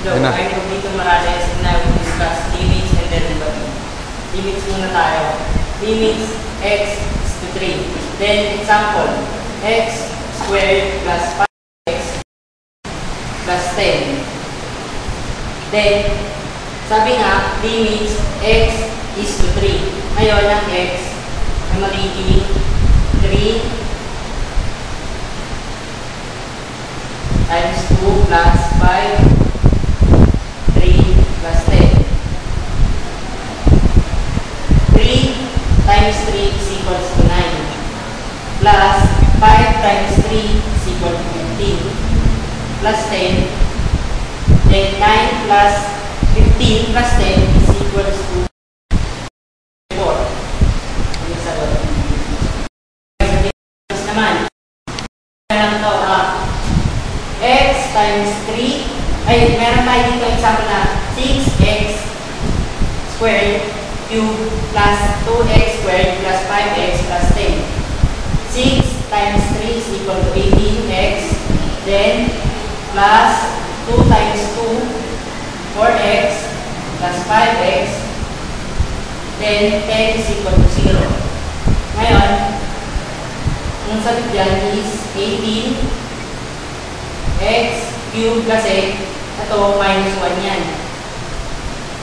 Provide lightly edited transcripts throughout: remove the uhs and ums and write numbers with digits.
Hello, I'm Roberto Morales and I will discuss limits and derivative. Limits muna tayo. Limits x is to 3. Then, example, x squared plus 5x plus 10. Then, sabi nga, limits x is to 3. Ngayon, ang x ay magiging 3 times 2 plus 5 plus 10. 3 times 3 is equals to 9. Plus 5 times 3 is equal to 15. Plus 10. Then 9 plus 15 plus 10 is equals to 4. Yung sagot. Sa naman. Lang to, x times 3. Ay, meron tayo dito example na 6x squared cube plus 2x squared plus 5x plus 10. 6 times 3 is equal to 18x. Then, plus 2 times 2, 4x plus 5x. Then, 10 is equal to 0. Ngayon, ang sagot dyan is 18x cube kasi ito minus 1 yan.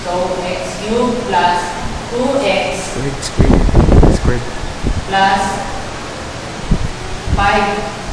So, x cube plus 2x squared plus 5